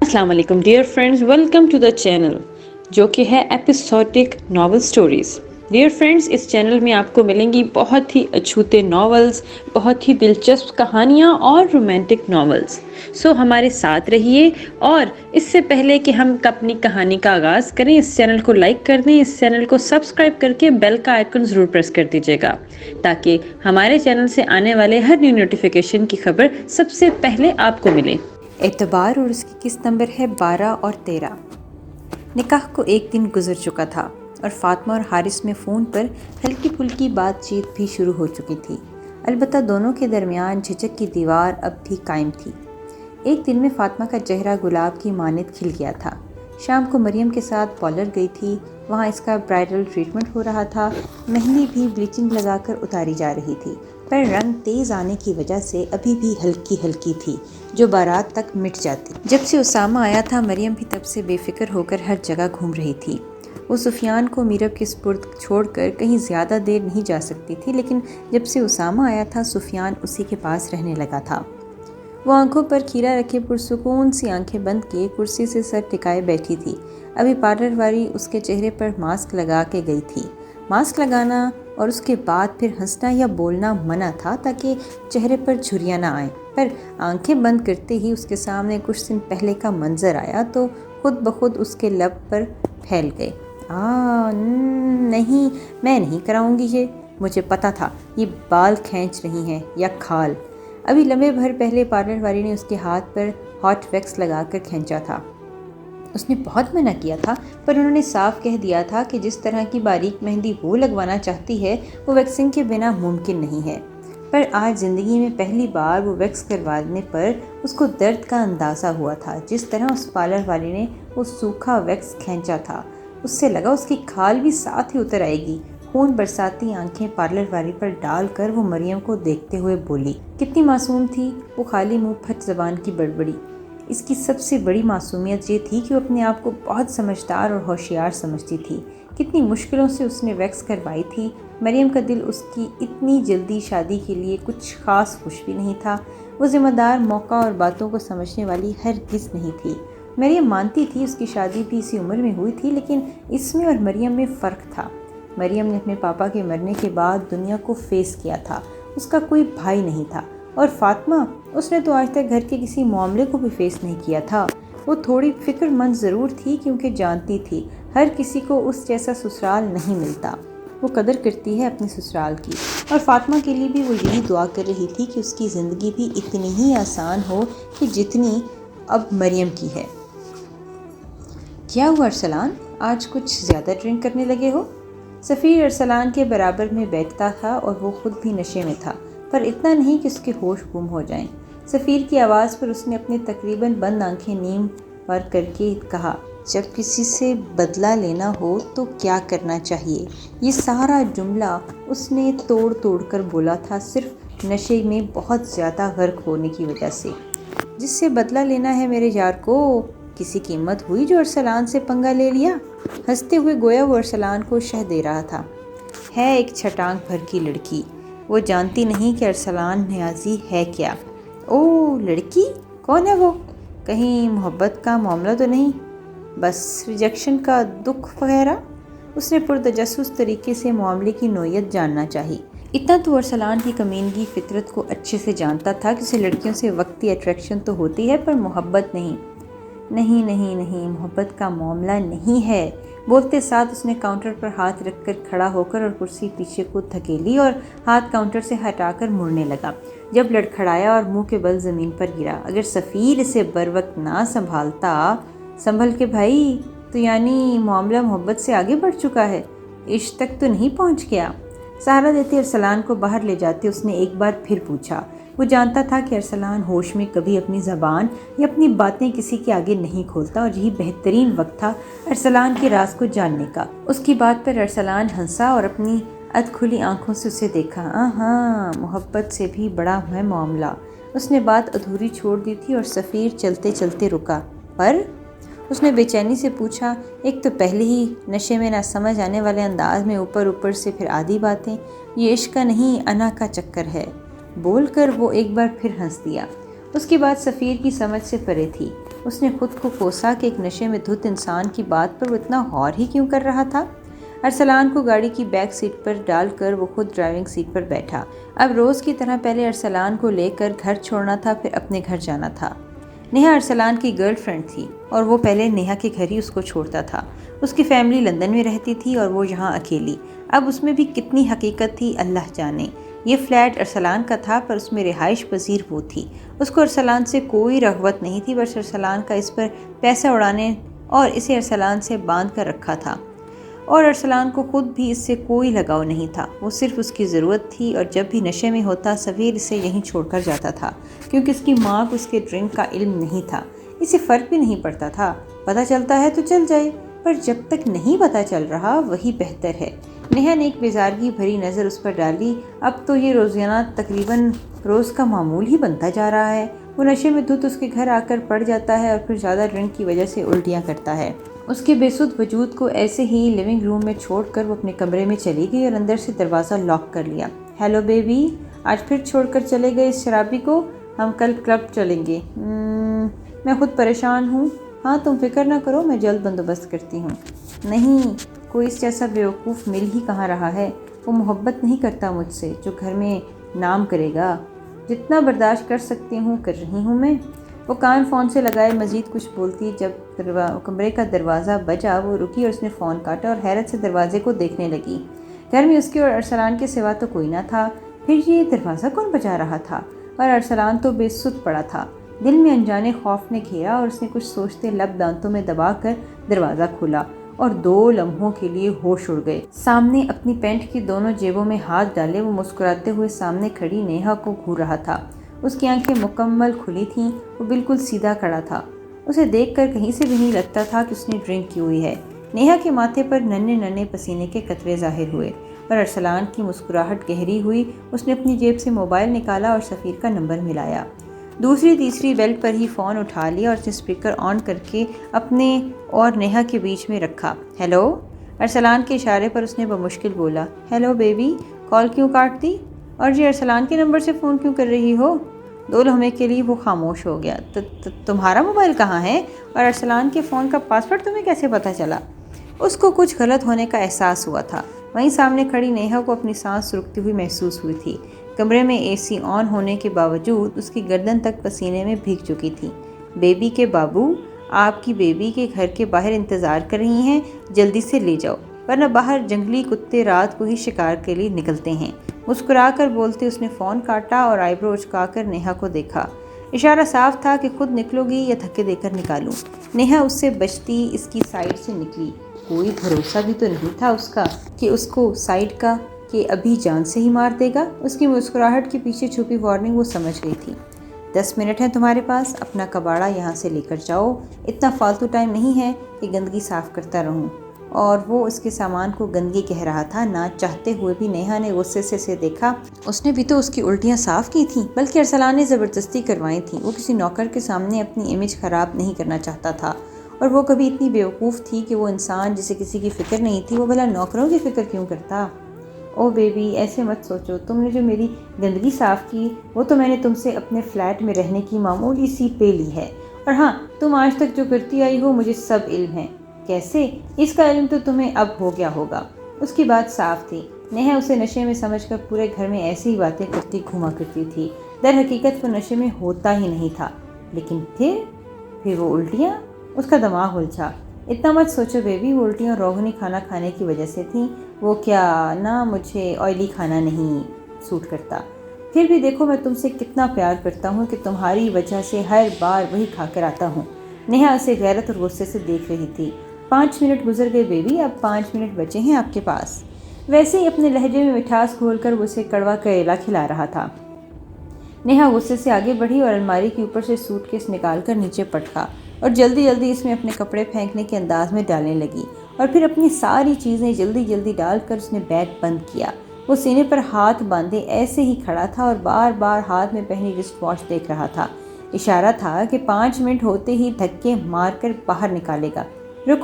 السلام علیکم dear friends, welcome to the channel جو کہ ہے episodic novel stories. Dear friends, اس چینل میں آپ کو ملیں گی بہت ہی اچھوتے ناولز، بہت ہی دلچسپ کہانیاں اور رومانٹک ناولز۔ سو ہمارے ساتھ رہیے، اور اس سے پہلے کہ ہم اپنی کہانی کا آغاز کریں، اس چینل کو لائک کر دیں، اس چینل کو سبسکرائب کر کے بیل کا آئیکن ضرور پریس کر دیجیے گا تاکہ ہمارے چینل سے آنے والے ہر نیو نوٹیفیکیشن کی خبر سب سے پہلے آپ کو ملے۔ اعتبار اور اس کی قسط نمبر ہے 12 اور 13۔ نکاح کو ایک دن گزر چکا تھا اور فاطمہ اور حارث میں فون پر ہلکی پھلکی بات چیت بھی شروع ہو چکی تھی، البتہ دونوں کے درمیان جھجک کی دیوار اب بھی قائم تھی۔ ایک دن میں فاطمہ کا چہرہ گلاب کی مانند کھل گیا تھا۔ شام کو مریم کے ساتھ پارلر گئی تھی، وہاں اس کا برائڈل ٹریٹمنٹ ہو رہا تھا۔ مہندی بھی بلیچنگ لگا کر اتاری جا رہی تھی، پر رنگ تیز آنے کی وجہ سے ابھی بھی ہلکی ہلکی تھی جو بارات تک مٹ جاتی۔ جب سے اسامہ آیا تھا، مریم بھی تب سے بے فکر ہو کر ہر جگہ گھوم رہی تھی۔ وہ سفیان کو میرب کے سپرد چھوڑ کر کہیں زیادہ دیر نہیں جا سکتی تھی، لیکن جب سے اسامہ آیا تھا سفیان اسی کے پاس رہنے لگا تھا۔ وہ آنکھوں پر کھیرا رکھے پرسکون سی آنکھیں بند کیے کرسی سے سر ٹکائے بیٹھی تھی۔ ابھی پارلر والی اس کے چہرے پر ماسک لگا کے گئی تھی۔ ماسک لگانا اور اس کے بعد پھر ہنسنا یا بولنا منع تھا تاکہ چہرے پر جھریاں نہ آئیں، پر آنکھیں بند کرتے ہی اس کے سامنے کچھ دن پہلے کا منظر آیا تو خود بخود اس کے لب پر پھیل گئے۔ نہیں، میں نہیں کراؤں گی یہ، مجھے پتا تھا یہ بال کھینچ رہی ہیں یا کھال۔ ابھی لمحے بھر پہلے پارلر والی نے اس کے ہاتھ پر ہاٹ ویکس لگا کر کھینچا تھا۔ اس نے بہت منع کیا تھا، پر انہوں نے صاف کہہ دیا تھا کہ جس طرح کی باریک مہندی وہ لگوانا چاہتی ہے وہ ویکسنگ کے بنا ممکن نہیں ہے۔ پر آج زندگی میں پہلی بار وہ ویکس کروانے پر اس کو درد کا اندازہ ہوا تھا۔ جس طرح اس پارلر والی نے وہ سوکھا ویکس کھینچا تھا، اس سے لگا اس کی کھال بھی ساتھ ہی اتر آئے گی۔ خون برساتی آنکھیں پارلر والی پر ڈال کر وہ مریم کو دیکھتے ہوئے بولی، کتنی معصوم تھی وہ، خالی منہ پھٹ زبان کی بڑبڑی۔ اس کی سب سے بڑی معصومیت یہ تھی کہ وہ اپنے آپ کو بہت سمجھدار اور ہوشیار سمجھتی تھی۔ کتنی مشکلوں سے اس نے ویکس کروائی تھی۔ مریم کا دل اس کی اتنی جلدی شادی کے لیے کچھ خاص خوش بھی نہیں تھا۔ وہ ذمہ دار، موقع اور باتوں کو سمجھنے والی ہرگز نہیں تھی۔ مریم مانتی تھی اس کی شادی بھی اسی عمر میں ہوئی تھی، لیکن اس میں اور مریم میں فرق تھا۔ مریم نے اپنے پاپا کے مرنے کے بعد دنیا کو فیس کیا تھا، اس کا کوئی بھائی نہیں تھا، اور فاطمہ، اس نے تو آج تک گھر کے کسی معاملے کو بھی فیس نہیں کیا تھا۔ وہ تھوڑی فکر مند ضرور تھی کیونکہ جانتی تھی ہر کسی کو اس جیسا سسرال نہیں ملتا۔ وہ قدر کرتی ہے اپنے سسرال کی، اور فاطمہ کے لیے بھی وہ یہی دعا کر رہی تھی کہ اس کی زندگی بھی اتنی ہی آسان ہو کہ جتنی اب مریم کی ہے۔ کیا ہوا ارسلان، آج کچھ زیادہ ڈرنک کرنے لگے ہو؟ سفیر ارسلان کے برابر میں بیٹھتا تھا اور وہ خود بھی نشے میں تھا، پر اتنا نہیں کہ اس کے ہوش گم ہو جائیں۔ سفیر کی آواز پر اس نے اپنی تقریباً بند آنکھیں نیم پر کر کے کہا، جب کسی سے بدلہ لینا ہو تو کیا کرنا چاہیے؟ یہ سارا جملہ اس نے توڑ توڑ کر بولا تھا، صرف نشے میں بہت زیادہ غرق ہونے کی وجہ سے۔ جس سے بدلہ لینا ہے میرے یار کو، کسی قیمت ہوئی جو ارسلان سے پنگا لے لیا؟ ہنستے ہوئے گویا وہ ارسلان کو شہ دے رہا تھا۔ ہے ایک چھٹانک بھر کی لڑکی، وہ جانتی نہیں کہ ارسلان نیازی ہے کیا۔ او لڑکی، کون ہے وہ؟ کہیں محبت کا معاملہ تو نہیں؟ بس ریجیکشن کا دکھ وغیرہ؟ اس نے پرتجسس طریقے سے معاملے کی نوعیت جاننا چاہی۔ اتنا تو ارسلان کی کمینگی فطرت کو اچھے سے جانتا تھا کہ اسے لڑکیوں سے وقتی اٹریکشن تو ہوتی ہے، پر محبت نہیں۔ نہیں نہیں نہیں، محبت کا معاملہ نہیں ہے۔ بولتے ساتھ اس نے کاؤنٹر پر ہاتھ رکھ کر کھڑا ہو کر اور کرسی پیچھے کو دھکیلی اور ہاتھ کاؤنٹر سے ہٹا کر مڑنے لگا۔ جب لڑکھڑایا اور منہ کے بل زمین پر گرا۔ اگر سفیر اسے بروقت نہ سنبھالتا، سنبھل کے بھائی، تو یعنی معاملہ محبت سے آگے بڑھ چکا ہے، عشق تک تو نہیں پہنچ گیا؟ سہارا دیتے ارسلان کو باہر لے جاتے اس نے ایک بار پھر پوچھا۔ وہ جانتا تھا کہ ارسلان ہوش میں کبھی اپنی زبان یا اپنی باتیں کسی کے آگے نہیں کھولتا، اور یہی بہترین وقت تھا ارسلان کے راز کو جاننے کا۔ اس کی بات پر ارسلان ہنسا اور اپنی ادھ کھلی آنکھوں سے اسے دیکھا۔ ہاں، محبت سے بھی بڑا ہے معاملہ۔ اس نے بات ادھوری چھوڑ دی تھی اور سفیر چلتے چلتے رکا۔ پر اس نے بے چینی سے پوچھا، ایک تو پہلے ہی نشے میں نہ سمجھ آنے والے انداز میں، اوپر سے پھر آدھی باتیں، یہ عشق کا نہیں انا کا چکر ہے، بول کر وہ ایک بار پھر ہنس دیا۔ اس کی بات سفیر کی سمجھ سے پرے تھی۔ اس نے خود کو کوسا کہ ایک نشے میں دھت انسان کی بات پر وہ اتنا غور ہی کیوں کر رہا تھا۔ ارسلان کو گاڑی کی بیک سیٹ پر ڈال کر وہ خود ڈرائیونگ سیٹ پر بیٹھا۔ اب روز کی طرح پہلے ارسلان کو لے کر گھر چھوڑنا تھا، پھر اپنے گھر جانا تھا۔ نیہا ارسلان کی گرل فرینڈ تھی اور وہ پہلے نیہا کے گھر ہی اس کو چھوڑتا تھا۔ اس کی فیملی لندن میں رہتی تھی اور وہ یہاں اکیلی۔ اب اس میں بھی کتنی حقیقت تھی اللہ جانے۔ یہ فلیٹ ارسلان کا تھا پر اس میں رہائش پذیر وہ تھی۔ اس کو ارسلان سے کوئی رغبت نہیں تھی، بس ارسلان کا اس پر پیسہ اڑانے اور اسے ارسلان سے باندھ کر رکھا تھا، اور ارسلان کو خود بھی اس سے کوئی لگاؤ نہیں تھا۔ وہ صرف اس کی ضرورت تھی، اور جب بھی نشے میں ہوتا سویر اسے یہیں چھوڑ کر جاتا تھا، کیونکہ اس کی ماں کو اس کے ڈرنک کا علم نہیں تھا۔ اسے فرق بھی نہیں پڑتا تھا، پتہ چلتا ہے تو چل جائے، پر جب تک نہیں پتہ چل رہا وہی بہتر ہے۔ نیہا نے ایک بیزارگی بھری نظر اس پر ڈالی۔ اب تو یہ روزانہ تقریباً روز کا معمول ہی بنتا جا رہا ہے۔ وہ نشے میں دھت اس کے گھر آ کر پڑ جاتا ہے اور پھر زیادہ ڈرنک کی وجہ سے الٹیاں کرتا ہے۔ اس کے بے سدھ وجود کو ایسے ہی لیونگ روم میں چھوڑ کر وہ اپنے کمرے میں چلی گئی اور اندر سے دروازہ لاک کر لیا۔ ہیلو بیبی، آج پھر چھوڑ کر چلے گئے اس شرابی کو؟ ہم کل کلب چلیں گے۔ میں خود پریشان ہوں۔ ہاں تم فکر نہ کرو، میں جلد بندوبست کرتی ہوں۔ نہیں، کوئی اس جیسا بیوقوف مل ہی کہاں رہا ہے۔ وہ محبت نہیں کرتا مجھ سے جو گھر میں نام کرے گا۔ جتنا برداشت کر سکتی ہوں کر رہی ہوں میں۔ وہ کان فون سے لگائے مزید کچھ بولتی، جب کمرے کا دروازہ بجا وہ رکی اور اس نے فون کاٹا اور حیرت سے دروازے کو دیکھنے لگی۔ گھر میں اس کے اور ارسلان کے سوا تو کوئی نہ تھا، پھر یہ دروازہ کون بجا رہا تھا؟ اور ارسلان تو بے سدھ پڑا تھا۔ دل میں انجانے خوف نے گھیرا اور اس نے کچھ سوچتے لب دانتوں میں دبا کر دروازہ کھولا، اور 2 لمحوں کے لیے ہوش اڑ گئے۔ سامنے اپنی پینٹ کی دونوں جیبوں میں ہاتھ ڈالے وہ مسکراتے ہوئے سامنے کھڑی نیہا کو گھور رہا تھا۔ اس کی آنکھیں مکمل کھلی تھیں، وہ بالکل سیدھا کھڑا تھا۔ اسے دیکھ کر کہیں سے بھی نہیں لگتا تھا کہ اس نے ڈرنک کی ہوئی ہے۔ نیہا کے ماتھے پر ننھے ننھے پسینے کے قطرے ظاہر ہوئے، اور ارسلان کی مسکراہٹ گہری ہوئی۔ اس نے اپنی جیب سے موبائل نکالا اور سفیر کا نمبر ملایا۔ دوسری تیسری بیل پر ہی فون اٹھا لیا اور اس نے اسپیکر آن کر کے اپنے اور نیہا کے بیچ میں رکھا۔ ہیلو، ارسلان کے اشارے پر اس نے بمشکل بولا۔ ہیلو بیبی، کال کیوں کاٹ دی؟ اور جی ارسلان کے نمبر سے فون کیوں کر رہی ہو؟ 2 لمحے کے لیے وہ خاموش ہو گیا۔ تمہارا موبائل کہاں ہے؟ اور ارسلان کے فون کا پاسورڈ تمہیں کیسے پتہ چلا؟ اس کو کچھ غلط ہونے کا احساس ہوا تھا۔ وہیں سامنے کھڑی نیہا کو اپنی سانس رکتی ہوئی محسوس ہوئی تھی۔ کمرے میں اے سی آن ہونے کے باوجود اس کی گردن تک پسینے میں بھیگ چکی تھی۔ بیبی کے بابو، آپ کی بیبی کے گھر کے باہر انتظار کر رہی ہیں، جلدی سے لے جاؤ، ورنہ باہر جنگلی کتے رات کو ہی شکار کے لیے نکلتے ہیں۔ مسکرا کر بولتے اس نے فون کاٹا اور آئی برو اچکا کر نیہا کو دیکھا۔ اشارہ صاف تھا کہ خود نکلو گی یا دھکے دے کر نکالوں۔ نیہا اس سے بچتی اس کی سائڈ سے نکلی۔ کوئی بھروسہ بھی تو نہیں تھا اس کا کہ اس کو سائڈ کا کہ ابھی جان سے ہی مار دے گا۔ اس کی مسکراہٹ کے پیچھے چھپی وارننگ وہ سمجھ گئی تھی۔ 10 منٹ ہیں تمہارے پاس، اپنا کباڑا یہاں سے لے کر جاؤ، اتنا فالتو ٹائم نہیں ہے کہ گندگی صاف کرتا رہوں۔ اور وہ اس کے سامان کو گندگی کہہ رہا تھا، نہ چاہتے ہوئے بھی نیہا نے غصے سے اسے دیکھا۔ اس نے بھی تو اس کی الٹیاں صاف کی تھیں، بلکہ ارسلان نے زبردستی کروائی تھیں۔ وہ کسی نوکر کے سامنے اپنی امیج خراب نہیں کرنا چاہتا تھا، اور وہ کبھی اتنی بیوقوف تھی کہ وہ انسان جسے کسی کی فکر نہیں تھی وہ بھلا نوکروں کی فکر کیوں کرتا؟ او بیبی، ایسے مت سوچو، تم نے جو میری گندگی صاف کی وہ تو میں نے تم سے اپنے فلیٹ میں رہنے کی معمولی سی پے لی ہے، اور ہاں تم آج تک جو کرتی آئی ہو مجھے سب علم ہے۔ کیسے؟ اس کا علم تو تمہیں اب ہو گیا ہوگا۔ اس کی بات صاف تھی۔ نیہا اسے نشے میں سمجھ کر پورے گھر میں ایسی ہی باتیں کرتی گھوما کرتی تھی۔ در حقیقت وہ نشے میں ہوتا ہی نہیں تھا، لیکن پھر وہ الٹیاں، اس کا دماغ الجھا۔ اتنا مت سوچو بیبی، وہ الٹیاں روغنی کھانا کھانے کی وجہ سے تھیں۔ وہ کیا نا، مجھے آئلی کھانا نہیں سوٹ کرتا۔ پھر بھی دیکھو میں تم سے کتنا پیار کرتا ہوں کہ تمہاری وجہ سے ہر بار وہی کھا کر آتا ہوں۔ نیہا اسے غیرت اور غصے سے دیکھ رہی تھی۔ 5 منٹ گزر گئے بیبی، اب 5 منٹ بچے ہیں آپ کے پاس۔ ویسے ہی اپنے لہجے میں مٹھاس گھول کر وہ اسے کڑوا کریلا کھلا رہا تھا۔ نیہا غصے سے آگے بڑھی اور الماری کے اوپر سے سوٹ کیس نکال کر نیچے پٹکا اور جلدی جلدی اس میں اپنے کپڑے پھینکنے کے انداز میں ڈالنے لگی، اور پھر اپنی ساری چیزیں جلدی جلدی ڈال کر اس نے بیگ بند کیا۔ وہ سینے پر ہاتھ باندھے ایسے ہی کھڑا تھا اور بار بار ہاتھ میں پہنی رسٹ واچ دیکھ رہا تھا۔ اشارہ تھا کہ 5 منٹ ہوتے ہی دھکے مار کر باہر نکالے گا۔ رکو